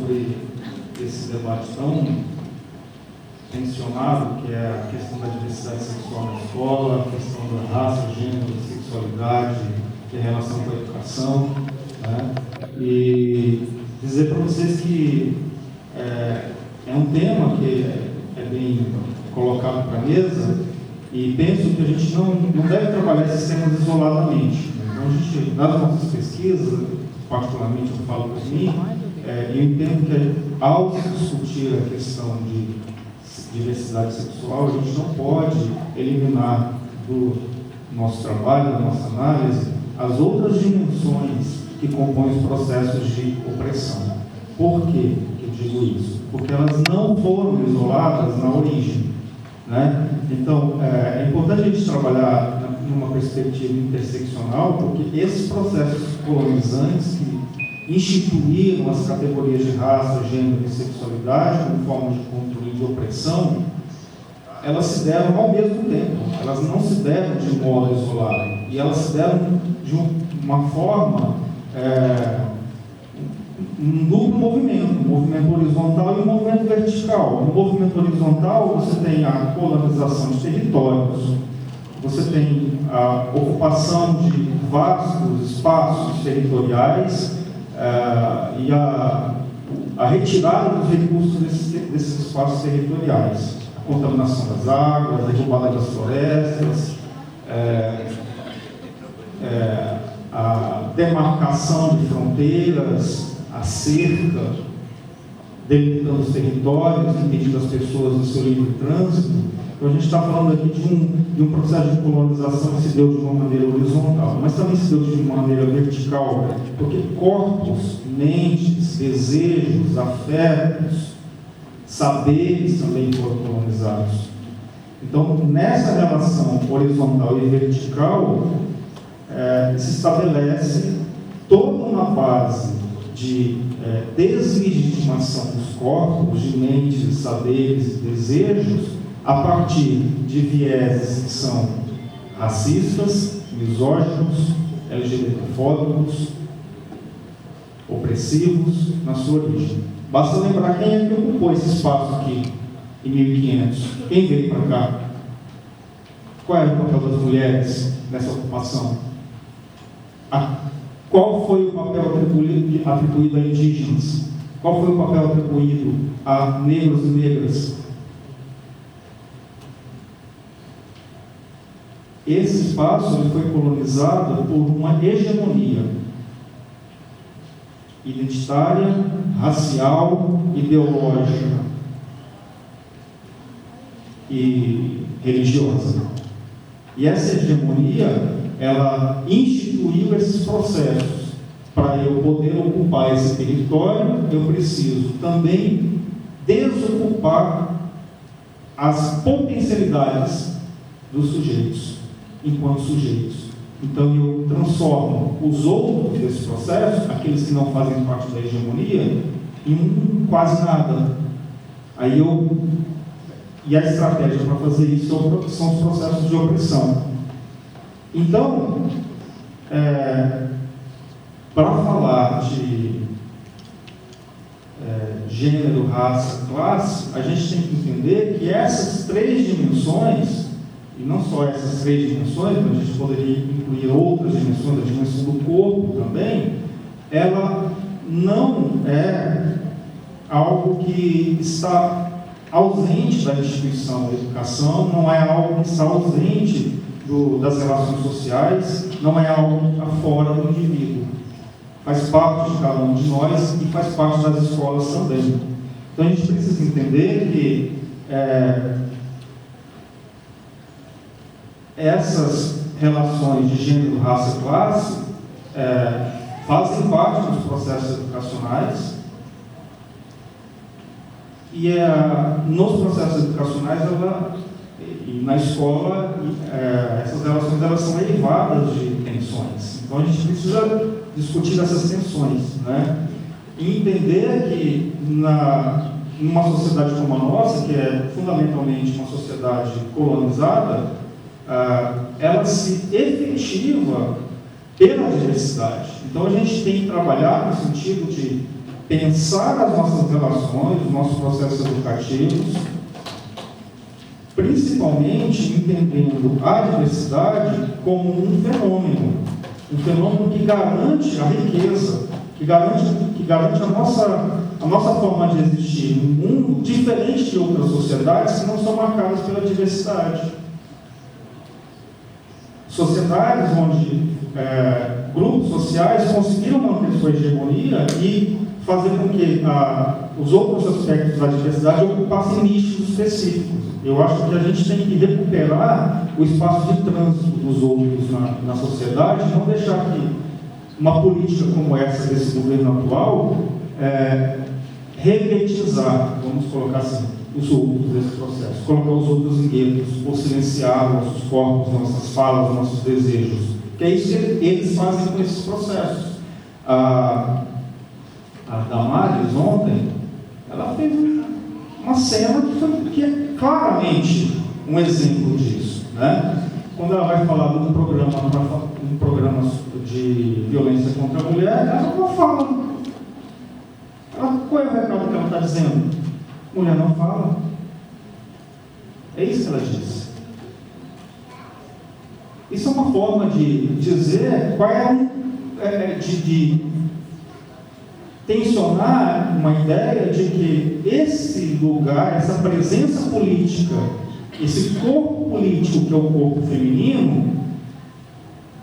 sobre esse debate tão tensionado, que é a questão da diversidade sexual na escola, a questão da raça, gênero, sexualidade, que é a relação com a educação, né? E dizer para vocês que é um tema que é bem colocado para a mesa, e penso que a gente não deve trabalhar esses temas isoladamente. Então, a gente, nas nossas pesquisas, particularmente eu falo por mim, eu entendo que ao se discutir a questão de diversidade sexual, a gente não pode eliminar do nosso trabalho, da nossa análise, as outras dimensões que compõem os processos de opressão. Por que eu digo isso? Porque elas não foram isoladas na origem, né? Então, é importante a gente trabalhar numa perspectiva interseccional, porque esses processos colonizantes que instituíram as categorias de raça, gênero e sexualidade como forma de controle e de opressão, elas se deram ao mesmo tempo, elas não se deram de modo isolado, e elas se deram de uma forma, um duplo movimento, um movimento horizontal e um movimento vertical. No movimento horizontal, você tem a colonização de territórios, você tem a ocupação de vastos espaços territoriais e a retirada dos recursos desses espaços territoriais, a contaminação das águas, a derrubada das florestas, a demarcação de fronteiras, a cerca, delimitando os territórios, impedindo as pessoas do seu livre trânsito. Então, a gente está falando aqui de um processo de colonização que se deu de uma maneira horizontal, mas também se deu de uma maneira vertical, porque corpos, mentes, desejos, afetos, saberes também foram colonizados. Então, nessa relação horizontal e vertical, se estabelece toda uma base de deslegitimação dos corpos, de mentes, saberes e desejos, a partir de vieses que são racistas, misóginos, LGBTfóbicos, opressivos na sua origem. Basta lembrar quem é que ocupou esse espaço aqui em 1500. Quem veio para cá? Qual era o papel das mulheres nessa ocupação? Qual foi o papel atribuído a indígenas? Qual foi o papel atribuído a negros e negras? Esse espaço ele foi colonizado por uma hegemonia identitária, racial, ideológica e religiosa. E essa hegemonia, ela instituiu esses processos. Para eu poder ocupar esse território, eu preciso também desocupar as potencialidades dos sujeitos, enquanto sujeitos. Então, eu transformo os outros desse processo, aqueles que não fazem parte da hegemonia, em quase nada. E a estratégia para fazer isso são os processos de opressão. Então, para falar de gênero, raça, classe, a gente tem que entender que essas três dimensões, e não só essas três dimensões, mas a gente poderia incluir outras dimensões, a dimensão do corpo também, ela não é algo que está ausente da instituição da educação, não é algo que está ausente das relações sociais, não é algo que está fora do indivíduo. Faz parte de cada um de nós e faz parte das escolas também. Então a gente precisa entender que essas relações de gênero, raça e classe fazem parte dos processos educacionais e nos processos educacionais e na escola essas relações elas são derivadas de tensões. Então a gente precisa discutir essas tensões, né? E entender que numa sociedade como a nossa, que é fundamentalmente uma sociedade colonizada, ela se efetiva pela diversidade. Então a gente tem que trabalhar no sentido de pensar as nossas relações, os nossos processos educativos, principalmente entendendo a diversidade como um fenômeno que garante a riqueza, que garante a nossa forma de existir num mundo diferente de outras sociedades que não são marcadas pela diversidade. Sociedades onde grupos sociais conseguiram manter sua hegemonia e fazer com que os outros aspectos da diversidade ocupassem nichos específicos. Eu acho que a gente tem que recuperar o espaço de trânsito dos outros na sociedade, não deixar que uma política como essa desse governo atual reguetizar, vamos colocar assim, os outros desse processo, colocar os outros em guetos, ou silenciar nossos corpos, nossas falas, nossos desejos, que é isso que eles fazem com esses processos. A Damares, ontem, ela fez uma cena que é claramente um exemplo disso, né? Quando ela vai falar de um programa de violência contra a mulher, ela não fala. Qual é o recado que ela está dizendo? Mulher não fala. É isso que ela diz. Isso é uma forma de dizer qual de tensionar uma ideia de que esse lugar, essa presença política, esse corpo político que é o corpo feminino,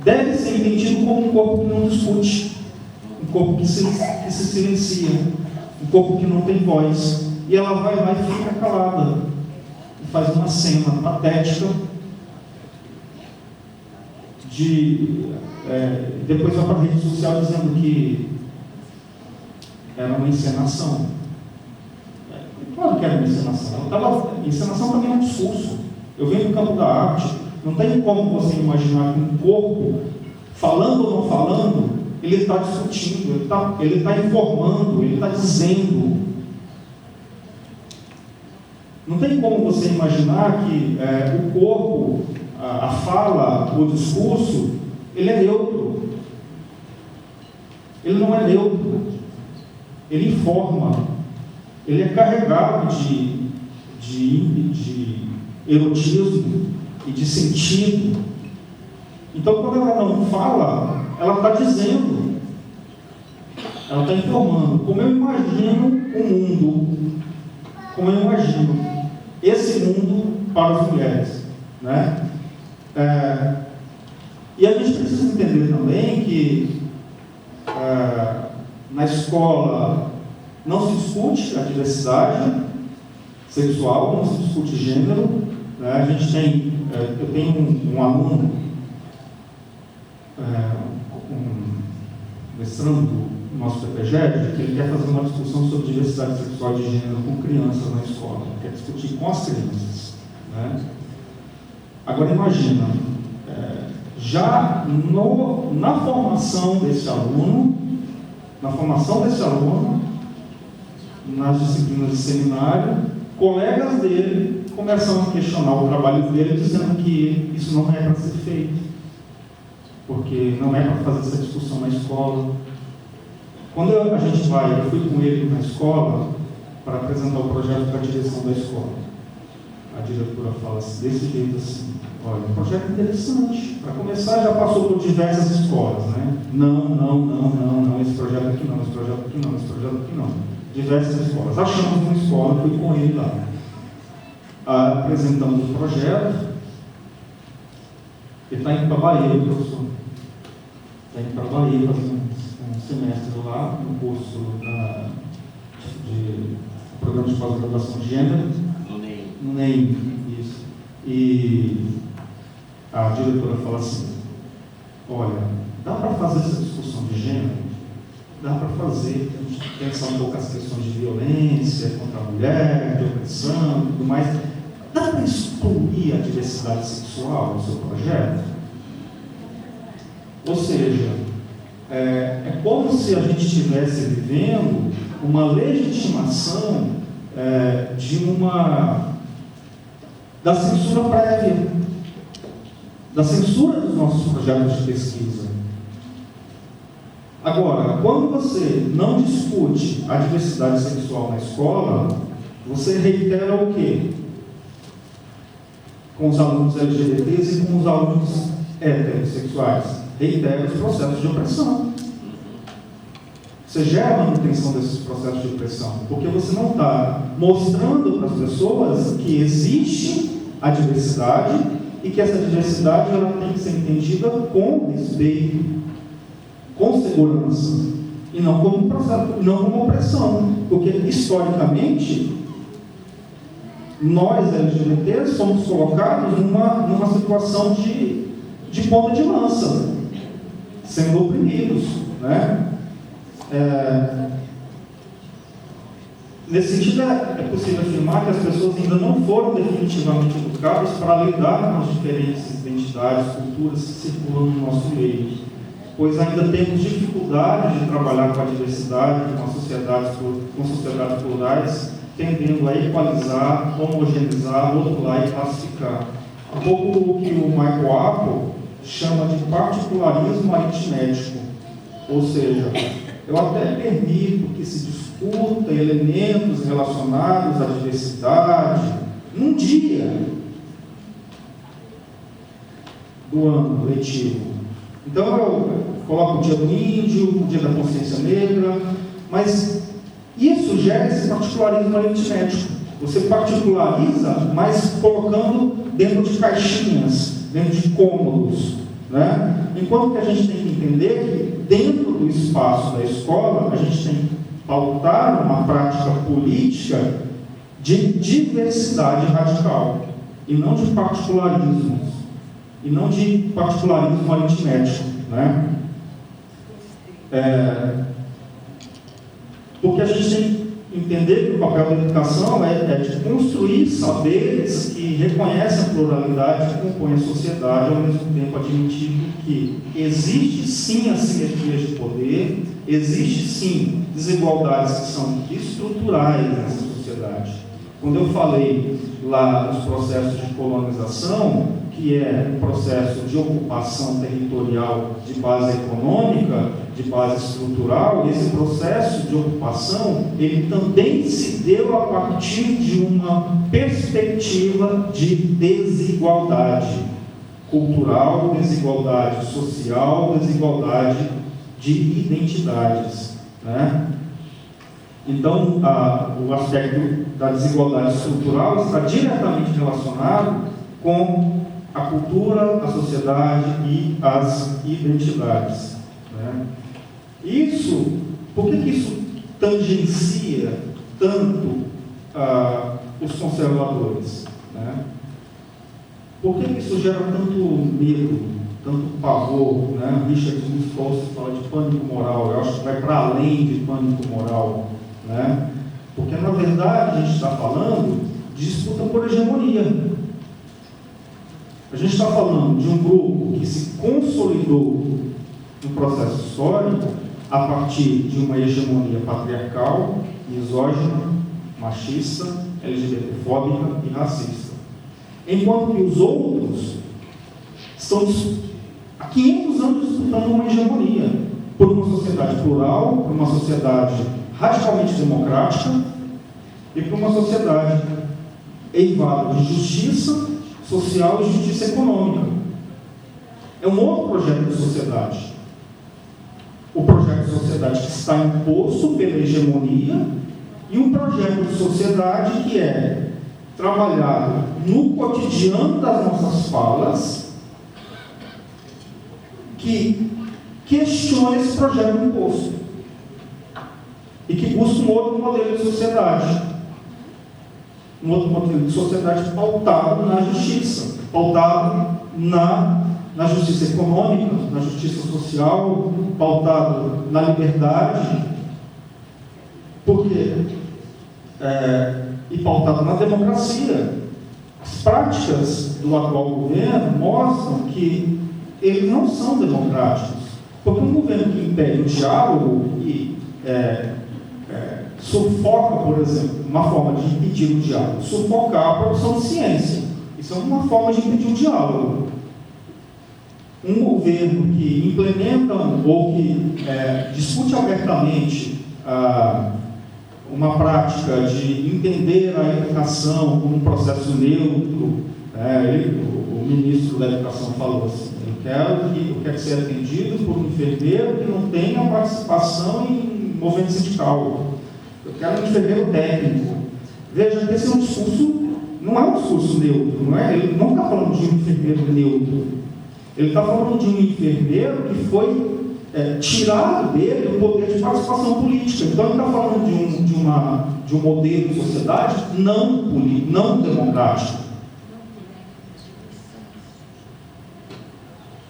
deve ser entendido como um corpo que não discute, um corpo que se silencia, um corpo que não tem voz. E ela vai lá e fica calada, e faz uma cena patética depois vai para a rede social dizendo que era uma encenação. Claro que era uma encenação. Encenação também é um discurso. Eu venho do campo da arte. Não tem como você imaginar que um corpo, falando ou não falando, ele está discutindo, ele está informando, ele está dizendo. Não tem como você imaginar que o corpo, a fala, o discurso, ele é neutro. Ele não é neutro. Ele informa. Ele é carregado de erotismo e de sentido. Então, quando ela não fala, ela está dizendo, ela está informando como eu imagino o mundo, como eu imagino esse mundo para as mulheres, né? E a gente precisa entender também que na escola não se discute a diversidade sexual, não se discute gênero, né? A gente tem, eu tenho um aluno, mestrando no nosso PPGED, que ele quer fazer uma discussão sobre diversidade sexual de gênero com crianças na escola, quer discutir com as crianças, né? Agora imagina, já na formação desse aluno, nas disciplinas de seminário, colegas dele começam a questionar o trabalho dele, dizendo que isso não é para ser feito, porque não é para fazer essa discussão na escola. Quando eu fui com ele na escola para apresentar o projeto para a direção da escola. A diretora fala assim, desse jeito assim: olha, um projeto interessante. Para começar, já passou por diversas escolas, né? Não, esse projeto aqui não, esse projeto aqui não, esse projeto aqui não. Diversas escolas. Achamos uma escola, fui com ele lá. Apresentamos o projeto. Ele está indo para a Bahia, o professor. Está indo para a Bahia fazer um semestre lá, um curso de programa de pós-graduação de gênero. No NEM, isso. E a diretora fala assim: olha, dá para fazer essa discussão de gênero? Dá para fazer, a gente pensar um pouco as questões de violência contra a mulher, de opressão e tudo mais. Dá para excluir a diversidade sexual no seu projeto? Ou seja, é como se a gente estivesse vivendo uma legitimação da censura prévia, da censura dos nossos projetos de pesquisa. Agora, quando você não discute a diversidade sexual na escola, você reitera o quê? Com os alunos LGBTs e com os alunos heterossexuais. Reitera os processos de opressão. Você gera a manutenção desses processos de opressão, porque você não está mostrando para as pessoas que existe a diversidade e que essa diversidade ela tem que ser entendida com respeito, com segurança, e não como processo, não como opressão, porque historicamente nós LGBTs somos colocados numa situação de ponta de lança, sendo oprimidos, né? Nesse sentido, é possível afirmar que as pessoas ainda não foram definitivamente educadas para lidar com as diferentes identidades, culturas que circulam no nosso meio, pois ainda temos dificuldade de trabalhar com a diversidade, com sociedades plurais, tendendo a equalizar, homogeneizar, rotular e classificar. Um pouco o que o Michael Apple chama de particularismo aritmético, ou seja, eu até permito que se discuta elementos relacionados à diversidade num dia do ano letivo. Então eu coloco o dia do índio, o dia da consciência negra, mas isso gera esse particularismo aritmético. Você particulariza, mas colocando dentro de caixinhas, dentro de cômodos, né? Enquanto que a gente tem que entender que dentro do espaço da escola a gente tem que pautar uma prática política de diversidade radical e não de particularismos, e não de particularismo aritmético, né? Porque a gente tem que entender que o papel da educação é de construir saberes que reconhecem a pluralidade que compõe a sociedade, ao mesmo tempo admitindo que existe sim assimetria de poder, existe sim desigualdades que são estruturais nessa sociedade. Quando eu falei lá dos processos de colonização, que é um processo de ocupação territorial de base econômica, de base estrutural, esse processo de ocupação, ele também se deu a partir de uma perspectiva de desigualdade cultural, desigualdade social, desigualdade de identidades, né? Então, o aspecto da desigualdade estrutural está diretamente relacionado com a cultura, a sociedade e as identidades, né? Isso, por que isso tangencia tanto os conservadores, né? Por que isso gera tanto medo, tanto pavor, né? Richard Strauss fala de pânico moral, eu acho que vai para além de pânico moral, né? Porque, na verdade, a gente está falando de disputa por hegemonia. A gente está falando de um grupo que se consolidou no processo histórico a partir de uma hegemonia patriarcal, misógina, machista, LGBTfóbica e racista. Enquanto que os outros estão há 500 anos disputando uma hegemonia por uma sociedade plural, por uma sociedade radicalmente democrática e por uma sociedade eivada de justiça social e justiça econômica. É um outro projeto de sociedade. O projeto de sociedade que está imposto pela hegemonia e um projeto de sociedade que é trabalhado no cotidiano das nossas falas, que questiona esse projeto imposto e que busca um outro modelo de sociedade. Um outro modelo de sociedade pautado na justiça, pautado na justiça econômica, na justiça social, pautado na liberdade, e pautado na democracia. As práticas do atual governo mostram que eles não são democráticos, porque um governo que impede o diálogo e sufoca, por exemplo, uma forma de impedir o diálogo, sufocar a produção de ciência. Isso é uma forma de impedir o diálogo. Um governo que implementa ou que abertamente uma prática de entender a educação como um processo neutro, o ministro da Educação falou assim: eu quero ser atendido por um enfermeiro que não tenha participação em movimento sindical. Eu quero um enfermeiro técnico. Veja que esse é um discurso, não é um discurso neutro, não é? Ele não está falando de um enfermeiro neutro. Ele está falando de um enfermeiro que foi tirado dele o poder de participação política. Então, ele está falando de um modelo de sociedade não democrático.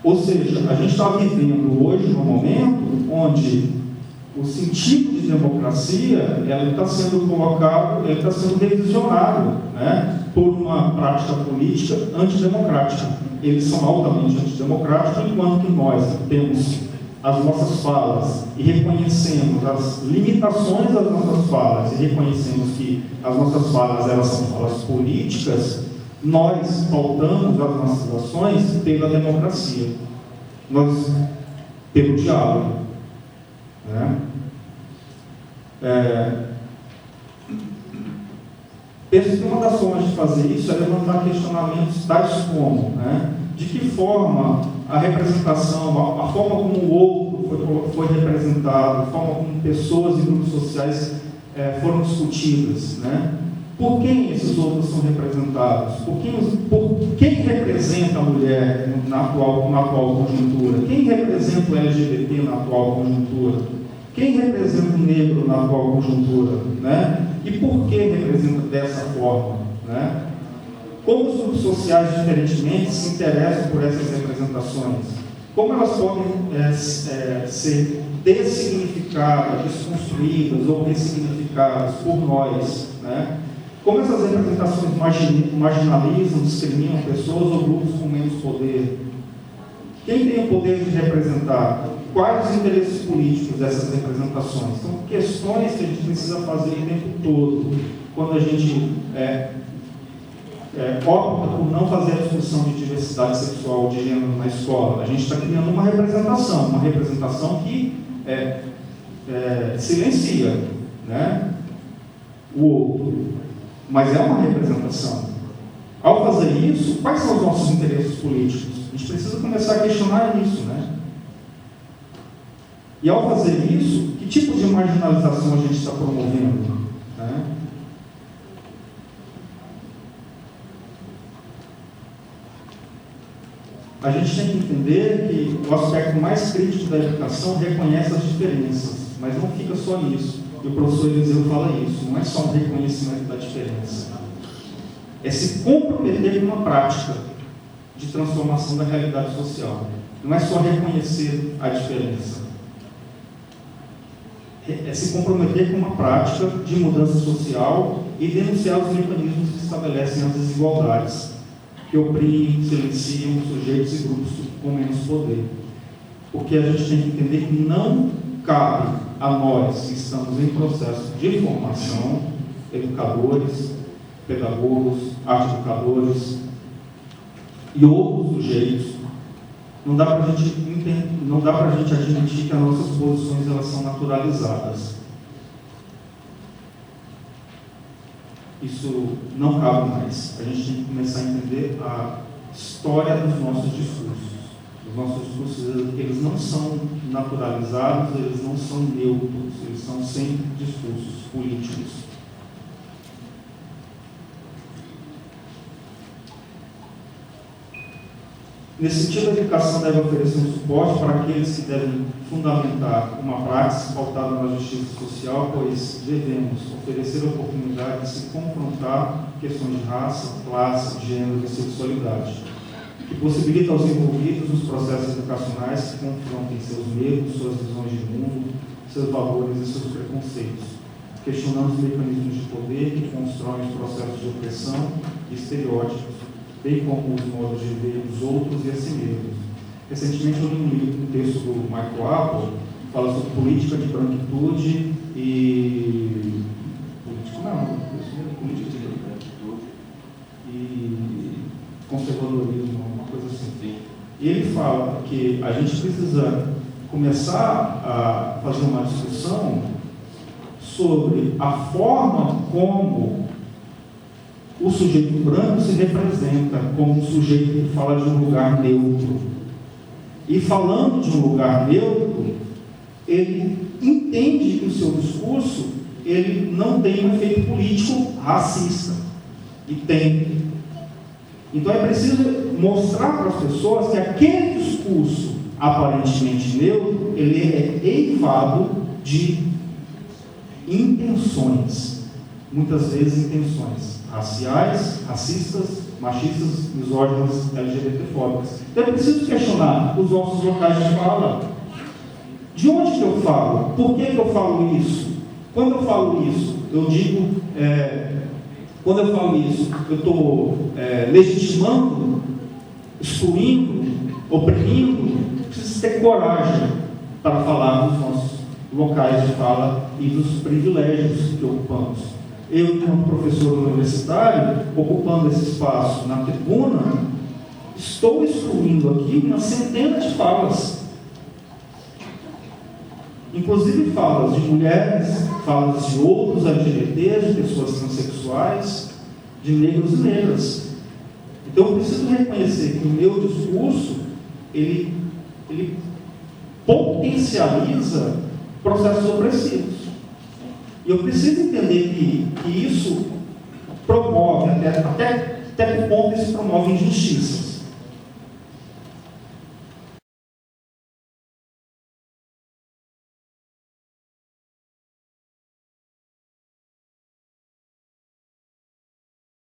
Ou seja, a gente está vivendo hoje num momento onde o sentido de democracia está sendo colocado, ele está sendo revisionado, né, por uma prática política antidemocrática. Eles são altamente antidemocráticos, enquanto que nós temos as nossas falas e reconhecemos as limitações das nossas falas e reconhecemos que as nossas falas elas são falas políticas. Nós pautamos as nossas ações pela democracia, pelo diálogo, né? Penso que uma das formas de fazer isso é levantar questionamentos tais como, né, de que forma a representação, a forma como o outro foi representado, a forma como pessoas e grupos sociais foram discutidas, né? Por quem esses outros são representados? Por quem representa a mulher na atual conjuntura? Quem representa o LGBT na atual conjuntura? Quem representa o negro na atual conjuntura? Né? E por que representa dessa forma? Né? Como os grupos sociais, diferentemente, se interessam por essas representações? Como elas podem ser dessignificadas, desconstruídas ou ressignificadas por nós? Né? Como essas representações marginalizam, discriminam pessoas ou grupos com menos poder? Quem tem o poder de representar? Quais os interesses políticos dessas representações? São questões que a gente precisa fazer o tempo todo, quando a gente opta por não fazer a discussão de diversidade sexual, de gênero na escola. A gente está criando uma representação que silencia, né, o outro. Mas é uma representação. Ao fazer isso, quais são os nossos interesses políticos? A gente precisa começar a questionar isso, né? E ao fazer isso, que tipo de marginalização a gente está promovendo? Né? A gente tem que entender que o aspecto mais crítico da educação reconhece as diferenças, mas não fica só nisso. E o professor Eliseu fala isso, não é só um reconhecimento da diferença. É se comprometer com uma prática de transformação da realidade social. Não é só reconhecer a diferença. É se comprometer com uma prática de mudança social e denunciar os mecanismos que estabelecem as desigualdades, que oprimem, silenciam sujeitos e grupos com menos poder. Porque a gente tem que entender que não cabe a nós que estamos em processo de formação, educadores, pedagogos, arte-educadores e outros sujeitos, não dá para a gente admitir que as nossas posições elas são naturalizadas. Isso não cabe mais. A gente tem que começar a entender a história dos nossos discursos. Os nossos discursos, eles não são naturalizados, eles não são neutros, eles são sempre discursos políticos. Nesse sentido, a educação deve oferecer um suporte para aqueles que devem fundamentar uma prática pautada na justiça social, pois devemos oferecer a oportunidade de se confrontar questões de raça, classe, gênero e sexualidade, que possibilita aos envolvidos nos processos educacionais que confrontem seus medos, suas visões de mundo, seus valores e seus preconceitos, questionando os mecanismos de poder que constroem os processos de opressão e estereótipos, bem como os modos de ver os outros e a si mesmos. Recentemente eu li um texto do Michael Apple, que fala sobre política de branquitude e... política de branquitude e conservadorismo, uma coisa assim. E ele fala que a gente precisa começar a fazer uma discussão sobre a forma como o sujeito branco se representa como um sujeito que fala de um lugar neutro. E falando de um lugar neutro, ele entende que o seu discurso ele não tem um efeito político racista. E tem. Então é preciso mostrar para as pessoas que aquele discurso aparentemente neutro, ele é eivado de intenções. Muitas vezes intenções raciais, racistas, machistas, misóginas, LGBTfóbicas. Então é preciso questionar os nossos locais de fala. De onde que eu falo? Por que eu falo isso? Quando eu falo isso, eu digo, quando eu falo isso, eu estou legitimando, excluindo, oprimindo. Preciso ter coragem para falar dos nossos locais de fala e dos privilégios que ocupamos. Eu, como professor universitário, ocupando esse espaço na tribuna, estou excluindo aqui uma centena de falas. Inclusive falas de mulheres, falas de outros LGBTs, de pessoas transexuais, de negros e negras. Então eu preciso reconhecer que o meu discurso, ele potencializa processos opressivos. E eu preciso entender que isso promove, até que ponto isso promove injustiças.